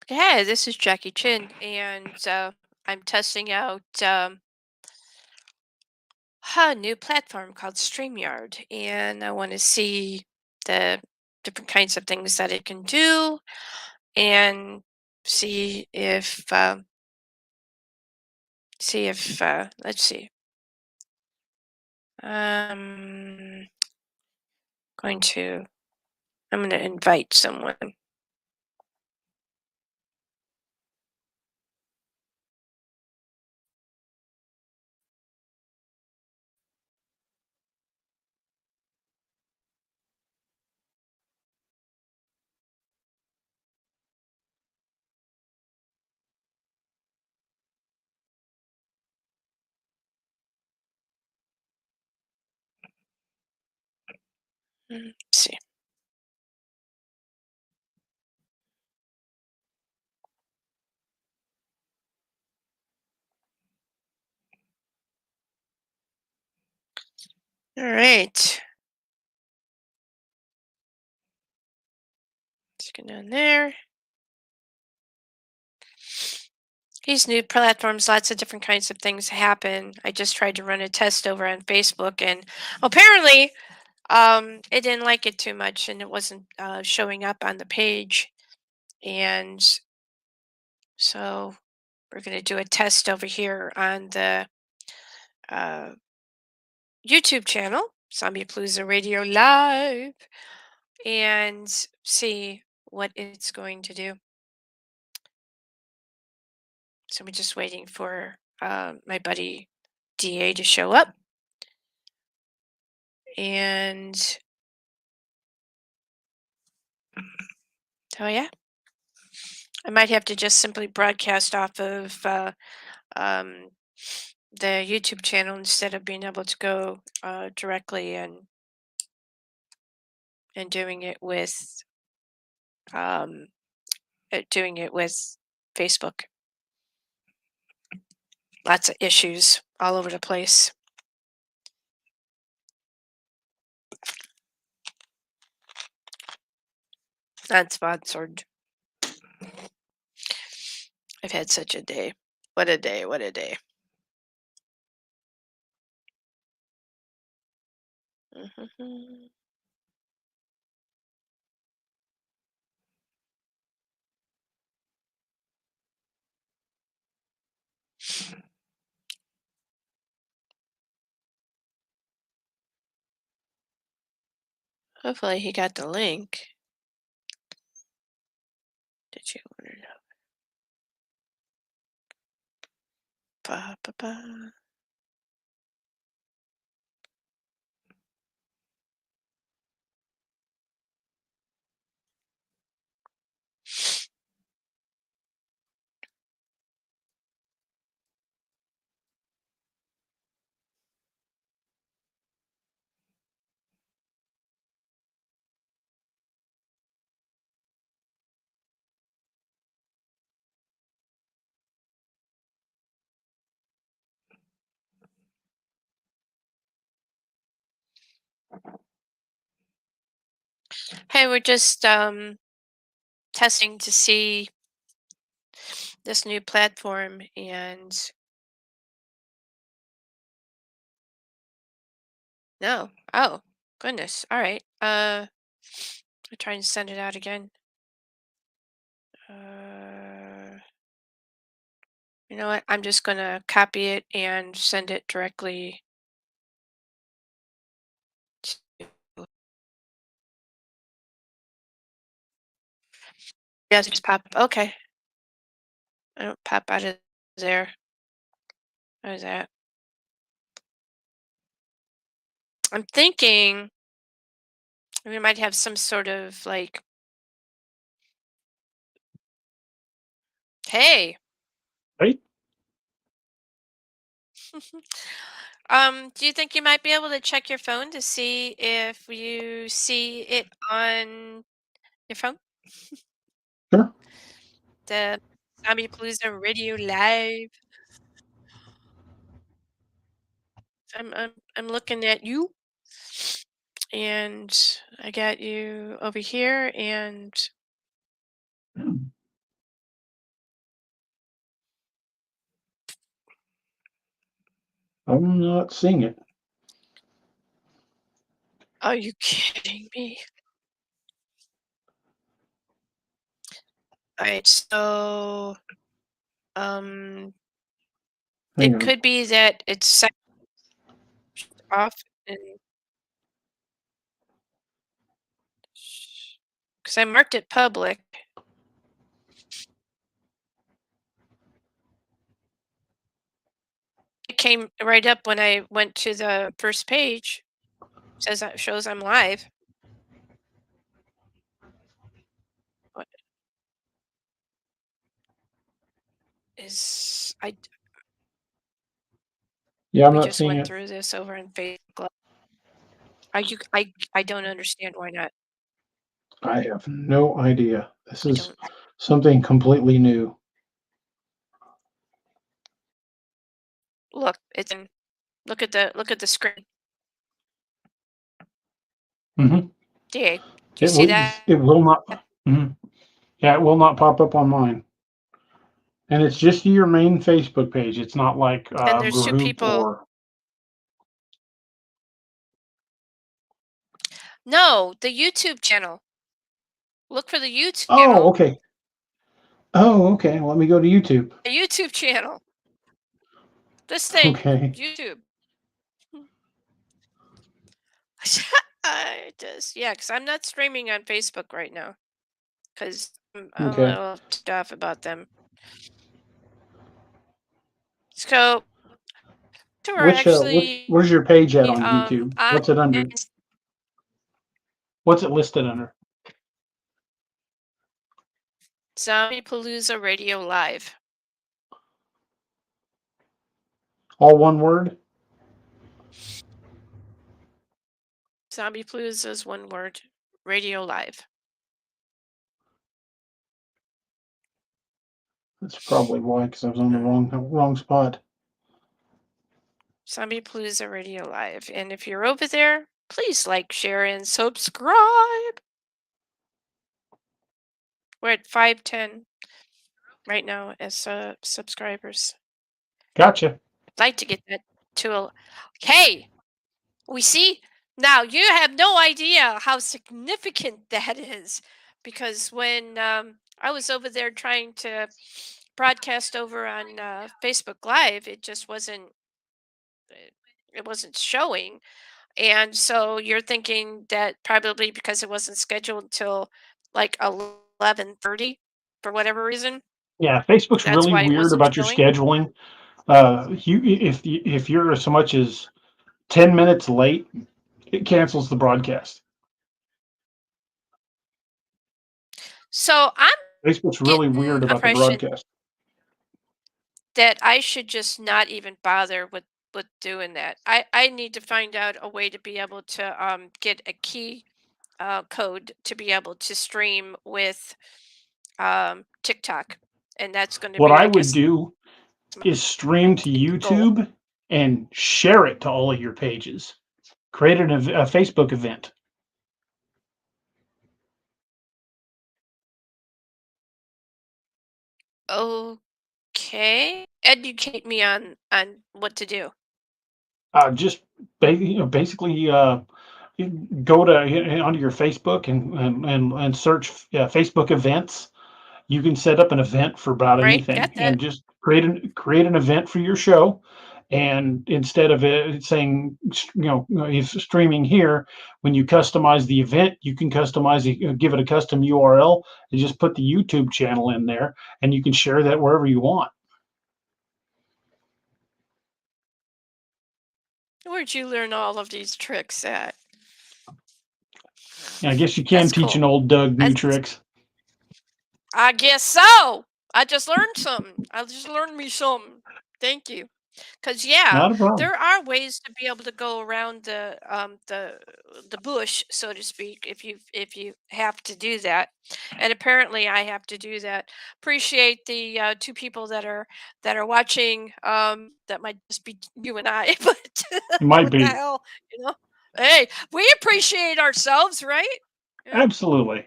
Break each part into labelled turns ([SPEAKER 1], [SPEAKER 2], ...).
[SPEAKER 1] Hey, this is Jackie Chin, and I'm testing out a new platform called StreamYard, and I want to see the different kinds of things that it can do, and see if let's see. Um, going to I'm going to invite someone. See. All right. Let's go down there. These new platforms, lots of different kinds of things happen. I just tried to run a test over on Facebook, and apparently, it didn't like it too much, and it wasn't showing up on the page. And so we're going to do a test over here on the uh, YouTube channel, Zombie Palooza Radio Live, and see what it's going to do. So we're just waiting for my buddy DA to show up. And oh, yeah. I might have to just simply broadcast off of um, the YouTube channel instead of being able to go directly and um, doing it with Facebook. Lots of issues all over the place. Not sponsored. I've had such a day. What a day! What a day! Mhm. Hopefully he got the link. Did you order it? Ba, ba, ba. Hey, we're just testing to see this new platform, and no. Oh, goodness. All right. I'll try and send it out again. Uh, you know what? I'm just gonna copy it and send it directly to. Yes, just pop. Okay. I don't pop out of there. What is that? I'm thinking we might have some sort of like, hey,
[SPEAKER 2] Right?
[SPEAKER 1] do you think you might be able to check your phone to see if you see it on your phone?
[SPEAKER 2] Sure.
[SPEAKER 1] The Zombie Palooza Radio Live. I'm looking at you, and I got you over here, and
[SPEAKER 2] I'm not seeing it.
[SPEAKER 1] Are you kidding me? Alright, so, um,
[SPEAKER 2] Hang
[SPEAKER 1] it
[SPEAKER 2] on.
[SPEAKER 1] could be that it's set off and because I marked it public. It came right up when I went to the first page. Says that shows I'm live. What is I
[SPEAKER 2] Yeah, I'm
[SPEAKER 1] we
[SPEAKER 2] not
[SPEAKER 1] just
[SPEAKER 2] seeing
[SPEAKER 1] went
[SPEAKER 2] it.
[SPEAKER 1] through this over in Facebook. I don't understand why not.
[SPEAKER 2] I have no idea. This
[SPEAKER 1] I
[SPEAKER 2] is
[SPEAKER 1] don't
[SPEAKER 2] something completely new.
[SPEAKER 1] look. It's in look at the screen.
[SPEAKER 2] Hmm.
[SPEAKER 1] Do you see that?
[SPEAKER 2] It will not. Mhm. Yeah, it will not pop up on mine. And it's just your main Facebook page. It's not like
[SPEAKER 1] And
[SPEAKER 2] a
[SPEAKER 1] there's two
[SPEAKER 2] group
[SPEAKER 1] people.
[SPEAKER 2] or.
[SPEAKER 1] No, the YouTube channel. Look for the YouTube
[SPEAKER 2] Oh,
[SPEAKER 1] channel.
[SPEAKER 2] okay. Oh, okay. Let me go to YouTube.
[SPEAKER 1] The YouTube channel. This thing,
[SPEAKER 2] Okay.
[SPEAKER 1] YouTube. I just yeah, because I'm not streaming on Facebook right now because I'm a
[SPEAKER 2] Okay.
[SPEAKER 1] little stuff about them. So tour actually
[SPEAKER 2] Where's your page at on YouTube?
[SPEAKER 1] on
[SPEAKER 2] What's it under? What's it listed under?
[SPEAKER 1] Zombie Palooza Radio Live.
[SPEAKER 2] All one word?
[SPEAKER 1] Zombie Palooza is one word. Radio Live.
[SPEAKER 2] That's probably why, because I was on the
[SPEAKER 1] Mm.
[SPEAKER 2] wrong spot.
[SPEAKER 1] Zombie Palooza Radio Live. And if you're over there, please like, share, and subscribe. We're at 510 right now as subscribers.
[SPEAKER 2] Gotcha.
[SPEAKER 1] Like to get that to a. Hey, we see now you have no idea how significant that is because when I was over there trying to broadcast over on Facebook Live, it just it, it wasn't showing. And so you're thinking that probably because it wasn't scheduled until like 11:30 for whatever reason,
[SPEAKER 2] Yeah, Facebook's
[SPEAKER 1] that's
[SPEAKER 2] really
[SPEAKER 1] why it
[SPEAKER 2] weird
[SPEAKER 1] wasn't
[SPEAKER 2] about your
[SPEAKER 1] showing.
[SPEAKER 2] scheduling. If you're so much as 10 minutes late, it cancels the broadcast.
[SPEAKER 1] So I'm
[SPEAKER 2] Facebook's really
[SPEAKER 1] getting
[SPEAKER 2] weird about the
[SPEAKER 1] impression
[SPEAKER 2] broadcast.
[SPEAKER 1] that I should just not even bother with doing that. I need to find out a way to be able to get a key code to be able to stream with TikTok, and that's going to
[SPEAKER 2] What
[SPEAKER 1] be,
[SPEAKER 2] I
[SPEAKER 1] I
[SPEAKER 2] would
[SPEAKER 1] guess,
[SPEAKER 2] do
[SPEAKER 1] my
[SPEAKER 2] is stream to
[SPEAKER 1] goal.
[SPEAKER 2] YouTube and share it to all of your pages. Create a Facebook event.
[SPEAKER 1] Okay, educate me on what to do.
[SPEAKER 2] Just basically you go to onto your Facebook and search Facebook events. You can set up an event for about
[SPEAKER 1] Right, got
[SPEAKER 2] anything
[SPEAKER 1] that.
[SPEAKER 2] and just create an event for your show. And instead of it saying, if streaming here, when you customize the event, you can customize it, give it a custom URL, and just put the YouTube channel in there, and you can share that wherever you want.
[SPEAKER 1] Where'd you learn all of these tricks at?
[SPEAKER 2] And I guess you can
[SPEAKER 1] That's
[SPEAKER 2] teach an
[SPEAKER 1] cool.
[SPEAKER 2] old Doug new
[SPEAKER 1] I,
[SPEAKER 2] tricks.
[SPEAKER 1] I guess so. I just learned something. I just learned me something. Thank you. Because yeah,
[SPEAKER 2] Not a problem.
[SPEAKER 1] there are ways to be able to go around the bush, so to speak, if you have to do that. And apparently, I have to do that. Appreciate the two people that are watching. That might just be you and I, but
[SPEAKER 2] It might
[SPEAKER 1] what the
[SPEAKER 2] be.
[SPEAKER 1] hell, you know? Hey, we appreciate ourselves, right? Yeah.
[SPEAKER 2] Absolutely.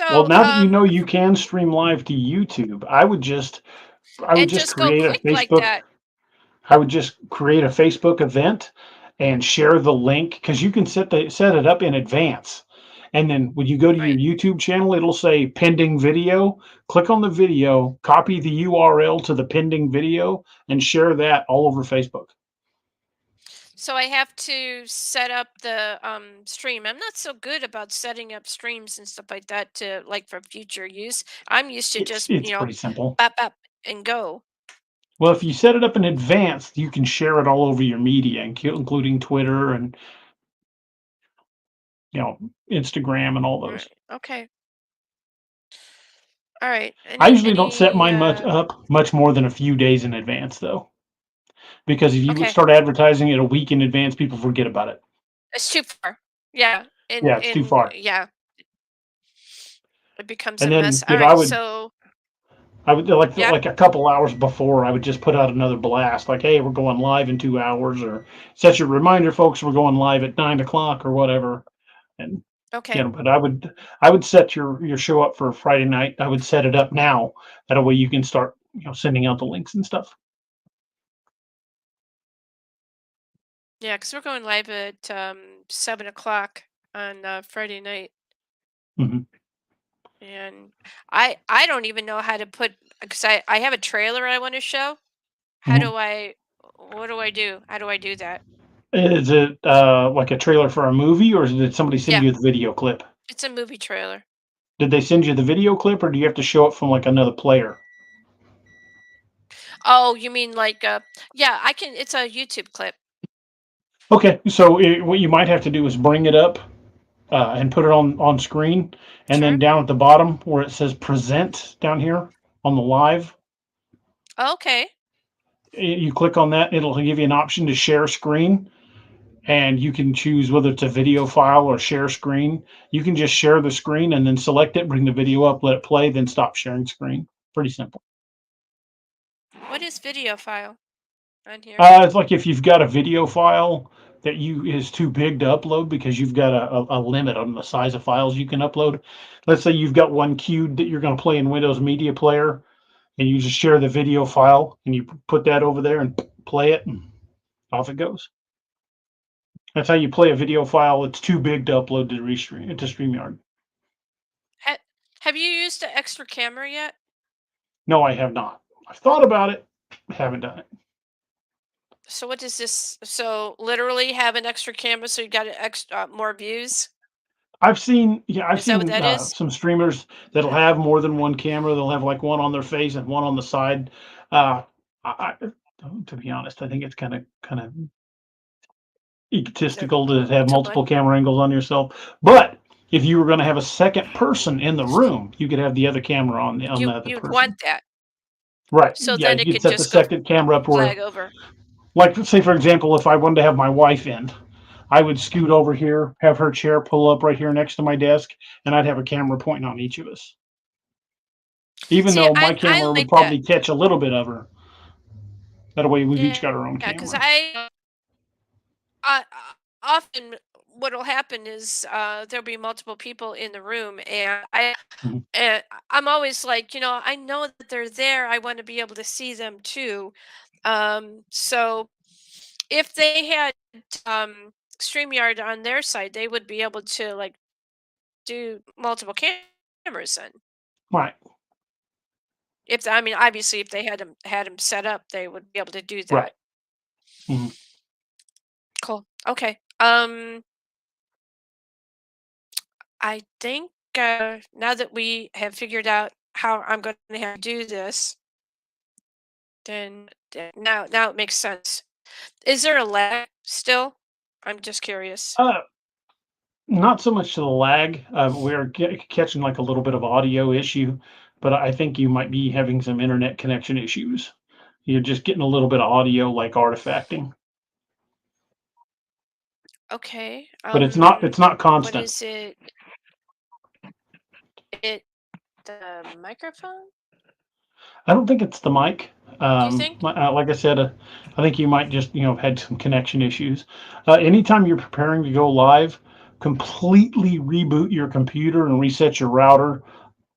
[SPEAKER 2] Well,
[SPEAKER 1] So
[SPEAKER 2] now that you know you can stream live to YouTube, I would just
[SPEAKER 1] and just go
[SPEAKER 2] create a
[SPEAKER 1] click like
[SPEAKER 2] Facebook.
[SPEAKER 1] that.
[SPEAKER 2] I would just create a Facebook event and share the link because you can set it up in advance. And then when you go to your
[SPEAKER 1] Right.
[SPEAKER 2] YouTube channel, it'll say pending video. Click on the video, copy the URL to the pending video, and share that all over Facebook.
[SPEAKER 1] So I have to set up the stream. I'm not so good about setting up streams and stuff like that to like for future use. I'm used to
[SPEAKER 2] It's
[SPEAKER 1] just,
[SPEAKER 2] it's pretty simple.
[SPEAKER 1] bap bap and go.
[SPEAKER 2] Well, if you set it up in advance, you can share it all over your media, including Twitter and you know Instagram and all those.
[SPEAKER 1] Right. Okay. All right.
[SPEAKER 2] I usually don't set
[SPEAKER 1] Any
[SPEAKER 2] mine much more than a few days in advance, though, because if you
[SPEAKER 1] okay.
[SPEAKER 2] start advertising it a week in advance, people forget about it.
[SPEAKER 1] It's too far. Yeah.
[SPEAKER 2] Yeah, it's too far.
[SPEAKER 1] Yeah, it becomes a
[SPEAKER 2] And
[SPEAKER 1] mess.
[SPEAKER 2] then
[SPEAKER 1] All
[SPEAKER 2] if
[SPEAKER 1] right. So
[SPEAKER 2] I would
[SPEAKER 1] yeah.
[SPEAKER 2] like a couple hours before, I would just put out another blast, like, "Hey, we're going live in 2 hours," or set your reminder, folks, we're going live at 9 o'clock or whatever. And
[SPEAKER 1] Okay.
[SPEAKER 2] but I would set your show up for Friday night. I would set it up now. That way you can start sending out the links and stuff.
[SPEAKER 1] Yeah, because we're going live at 7 o'clock on Friday night.
[SPEAKER 2] Hmm.
[SPEAKER 1] And I don't even know how to put because I have a trailer I want to show. How
[SPEAKER 2] Hmm.
[SPEAKER 1] do I what do I do? How do I do that?
[SPEAKER 2] Is it like a trailer for a movie, or did somebody send
[SPEAKER 1] Yeah,
[SPEAKER 2] you the video clip?
[SPEAKER 1] it's a movie trailer.
[SPEAKER 2] Did they send you the video clip, or do you have to show it from like another player?
[SPEAKER 1] Oh, you mean like yeah, I can it's a YouTube clip.
[SPEAKER 2] Okay, so what you might have to do is bring it up and put it on screen, and then
[SPEAKER 1] Sure.
[SPEAKER 2] down at the bottom where it says "present" down here on the live,
[SPEAKER 1] Okay.
[SPEAKER 2] you click on that. It'll give you an option to share screen, and you can choose whether it's a video file or share screen. You can just share the screen and then select it, bring the video up, let it play, then stop sharing screen. Pretty simple.
[SPEAKER 1] What is video file on here?
[SPEAKER 2] It's like if you've got a video file that you is too big to upload because you've got a limit on the size of files you can upload. Let's say you've got one queued that you're going to play in Windows Media Player, and you just share the video file and you put that over there and play it, and off it goes. That's how you play a video file that's too big to upload to Restream to StreamYard.
[SPEAKER 1] Ha- have you used the extra camera yet?
[SPEAKER 2] No, I have not. I've thought about it, haven't done it.
[SPEAKER 1] So what does this so literally have an extra camera so you got an extra more views?
[SPEAKER 2] I've
[SPEAKER 1] Is that what
[SPEAKER 2] seen
[SPEAKER 1] that is?
[SPEAKER 2] some streamers that'll have more than one camera. They'll have like one on their face and one on the side. Uh, I, to be honest, I think it's kind of
[SPEAKER 1] They're
[SPEAKER 2] egotistical to have
[SPEAKER 1] too much.
[SPEAKER 2] multiple camera angles on yourself. But if you were going to have a second person in the room, you could have the other camera on the other
[SPEAKER 1] You'd want
[SPEAKER 2] person.
[SPEAKER 1] that.
[SPEAKER 2] Right?
[SPEAKER 1] So
[SPEAKER 2] Yeah,
[SPEAKER 1] then
[SPEAKER 2] you
[SPEAKER 1] it
[SPEAKER 2] could
[SPEAKER 1] could
[SPEAKER 2] set the
[SPEAKER 1] just go
[SPEAKER 2] second camera up where,
[SPEAKER 1] flag over.
[SPEAKER 2] like, say for example, if I wanted to have my wife in, I would scoot over here, have her chair pull up right here next to my desk, and I'd have a camera pointing on each of us. Even
[SPEAKER 1] See,
[SPEAKER 2] though my
[SPEAKER 1] I
[SPEAKER 2] camera would
[SPEAKER 1] like that.
[SPEAKER 2] probably catch a little bit of her. That way, we've each
[SPEAKER 1] Yeah,
[SPEAKER 2] got our own
[SPEAKER 1] because
[SPEAKER 2] camera.
[SPEAKER 1] often what'll happen is there'll be multiple people in the room, and
[SPEAKER 2] Mhm.
[SPEAKER 1] and I'm always like, I know that they're there. I want to be able to see them too. So if they had StreamYard on their side, they would be able to like do multiple cameras then.
[SPEAKER 2] Right,
[SPEAKER 1] I mean, obviously, if they had them set up, they would be able to do
[SPEAKER 2] right.
[SPEAKER 1] that.
[SPEAKER 2] Mhm.
[SPEAKER 1] Cool. Okay. I think now that we have figured out how I'm going to have to do this, then now it makes sense. Is there a lag still? I'm just curious.
[SPEAKER 2] Uh, Not so much to the lag. We're catching like a little bit of audio issue, but I think you might be having some internet connection issues. You're just getting a little bit of audio like artifacting,
[SPEAKER 1] Okay.
[SPEAKER 2] but it's not
[SPEAKER 1] What
[SPEAKER 2] constant.
[SPEAKER 1] is it? It the microphone?
[SPEAKER 2] I don't think it's the mic.
[SPEAKER 1] Do you think?
[SPEAKER 2] Like I said, I think you might just have had some connection issues. Anytime you're preparing to go live, completely reboot your computer and reset your router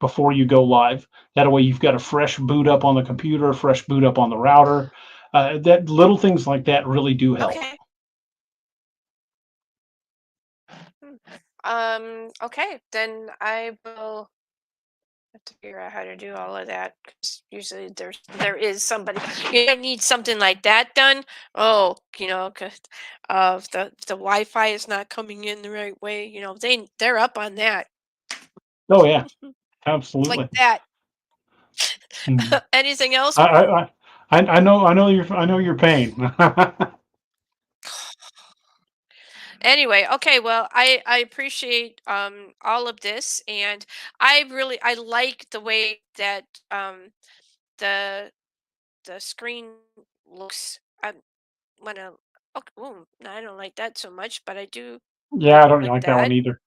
[SPEAKER 2] before you go live. That way, you've got a fresh boot up on the computer, a fresh boot up on the router. That little things like that really do help.
[SPEAKER 1] Okay. Hmm. Okay, then I will have to figure out how to do all of that, 'cause usually there is somebody you need something like that done. Oh, because the Wi-Fi is not coming in the right way. They're up on that.
[SPEAKER 2] Oh yeah,
[SPEAKER 1] Like
[SPEAKER 2] absolutely.
[SPEAKER 1] that.
[SPEAKER 2] Mhm.
[SPEAKER 1] Anything else?
[SPEAKER 2] I, I, I know your pain.
[SPEAKER 1] Anyway, okay, well, I appreciate all of this, and I like the way that the the screen looks. I want to. Okay, ooh, no, I don't like that so much, but I
[SPEAKER 2] Yeah, I
[SPEAKER 1] do
[SPEAKER 2] don't
[SPEAKER 1] like
[SPEAKER 2] like that one
[SPEAKER 1] that.
[SPEAKER 2] either.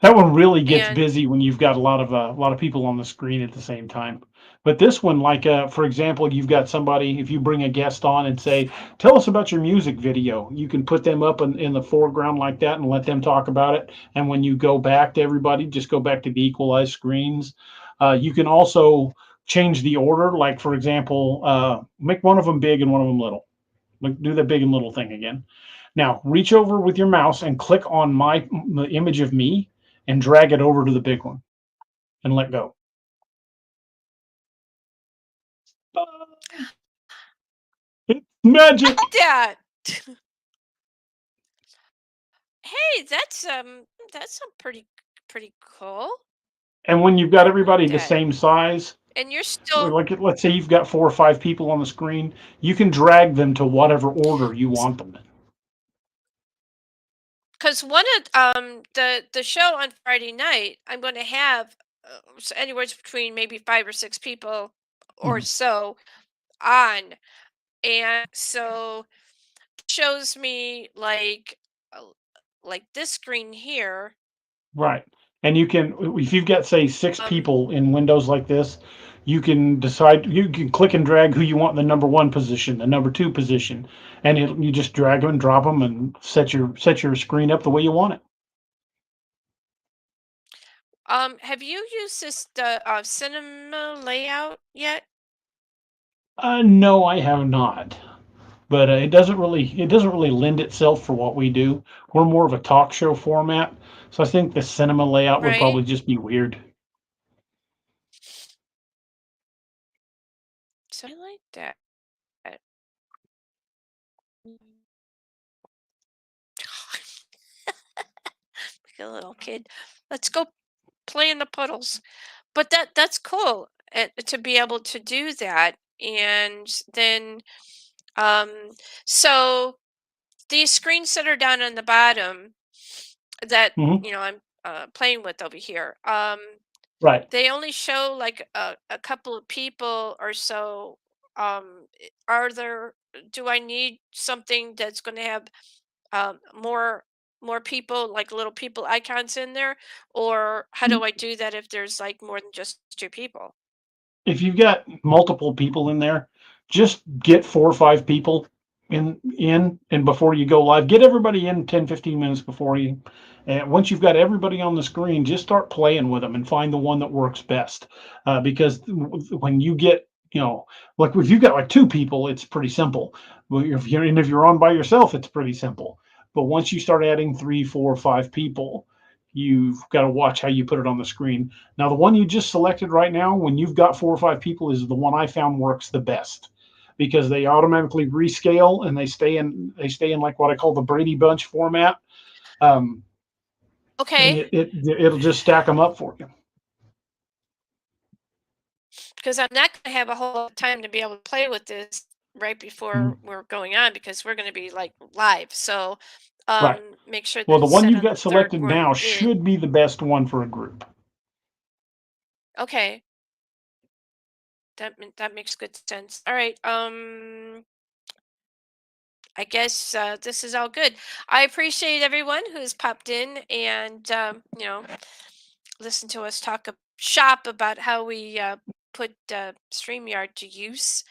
[SPEAKER 2] That one really gets
[SPEAKER 1] And
[SPEAKER 2] busy when you've got a lot of people on the screen at the same time. But this one, like for example, you've got somebody. If you bring a guest on and say, "Tell us about your music video," you can put them up in the foreground like that and let them talk about it. And when you go back to everybody, just go back to the equalized screens. You can also change the order. Like for example, make one of them big and one of them little. Like do the big and little thing again. Now, reach over with your mouse and click on the image of me and drag it over to the big one and let go. It's magic.
[SPEAKER 1] that. Hey, that's a pretty cool.
[SPEAKER 2] And when you've got
[SPEAKER 1] I like
[SPEAKER 2] everybody the
[SPEAKER 1] that.
[SPEAKER 2] same size,
[SPEAKER 1] And you're still
[SPEAKER 2] like let's say you've got 4 or 5 people on the screen, you can drag them to whatever order you want them in.
[SPEAKER 1] because one of the show on Friday night, I'm going to have anywhere between maybe 5 or 6 people or
[SPEAKER 2] Mhm.
[SPEAKER 1] so on, and so shows me uh, like this screen here.
[SPEAKER 2] Right. And you can, if you've got, say, six
[SPEAKER 1] Um,
[SPEAKER 2] people in Windows like this, you can click and drag who you want in the number one position, the number two position, and you just drag them and drop them and set your screen up the way you want it.
[SPEAKER 1] have you used this the cinema layout yet?
[SPEAKER 2] No, I have not, but it doesn't really lend itself for what we do. We're more of a talk show format, so I think the cinema layout would
[SPEAKER 1] Right.
[SPEAKER 2] probably just be weird.
[SPEAKER 1] So I like that. Mm. Like a little kid. Let's go play in the puddles. But that's cool to be able to do that. And then um so these screens that are down on the bottom that
[SPEAKER 2] Hmm.
[SPEAKER 1] I'm playing with over here,
[SPEAKER 2] Right.
[SPEAKER 1] they only show like a couple of people or so. Are there Do I need something that's going to have more people, like little people icons in there, or how do I do that if there's like more than just 2 people?
[SPEAKER 2] If you've got multiple people in there, just get 4 or 5 people and before you go live, get everybody in 10, 15 minutes before you. And once you've got everybody on the screen, just start playing with them and find the one that works best. Because when you get, like if you've got like 2 people, it's pretty simple. Well, if you're on by yourself, it's pretty simple. But once you start adding 3, 4, 5 people, you've got to watch how you put it on the screen. Now, the one you just selected right now, when you've got 4 or 5 people, is the one I found works the best because they automatically rescale and they stay in like what I call the Brady Bunch format, um, and
[SPEAKER 1] Okay,
[SPEAKER 2] it'll just stack them up for you.
[SPEAKER 1] because I'm not going to have a whole lot of time to be able to play with this right before
[SPEAKER 2] Mhm.
[SPEAKER 1] we're going on, because we're going to be like live. So
[SPEAKER 2] Right.
[SPEAKER 1] make sure
[SPEAKER 2] Well,
[SPEAKER 1] that
[SPEAKER 2] the
[SPEAKER 1] it's
[SPEAKER 2] one
[SPEAKER 1] set
[SPEAKER 2] you've
[SPEAKER 1] on
[SPEAKER 2] got
[SPEAKER 1] the third
[SPEAKER 2] selected
[SPEAKER 1] one
[SPEAKER 2] now
[SPEAKER 1] in.
[SPEAKER 2] should be the best one for a group.
[SPEAKER 1] Okay, that makes good sense. All right. I guess this is all good. I appreciate everyone who's popped in and listen to us talk shop about how we put StreamYard to use.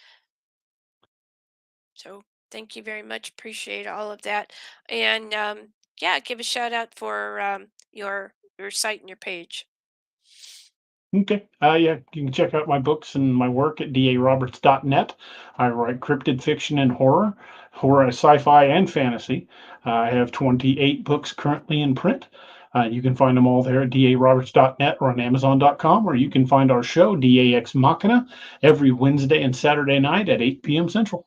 [SPEAKER 1] So thank you very much. Appreciate all of that. And yeah, give a shout out for your site and your page.
[SPEAKER 2] Okay. Yeah, you can check out my books and my work at daroberts.net. I write cryptid fiction and horror, sci-fi, and fantasy. I have 28 books currently in print. You can find them all there at daroberts.net or on amazon.com, or you can find our show, DAX Machina, every Wednesday and Saturday night at 8 p.m. Central.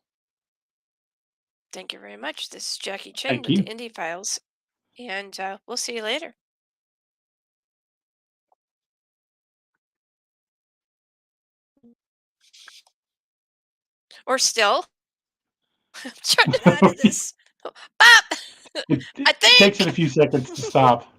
[SPEAKER 1] Thank you very much. This is Jackie Chin
[SPEAKER 2] Thank
[SPEAKER 1] with the
[SPEAKER 2] you.
[SPEAKER 1] Indie Files, and we'll see you later. Or still, I'm trying to out of this. Bop!
[SPEAKER 2] It
[SPEAKER 1] I
[SPEAKER 2] takes it a
[SPEAKER 1] think.
[SPEAKER 2] few seconds to stop.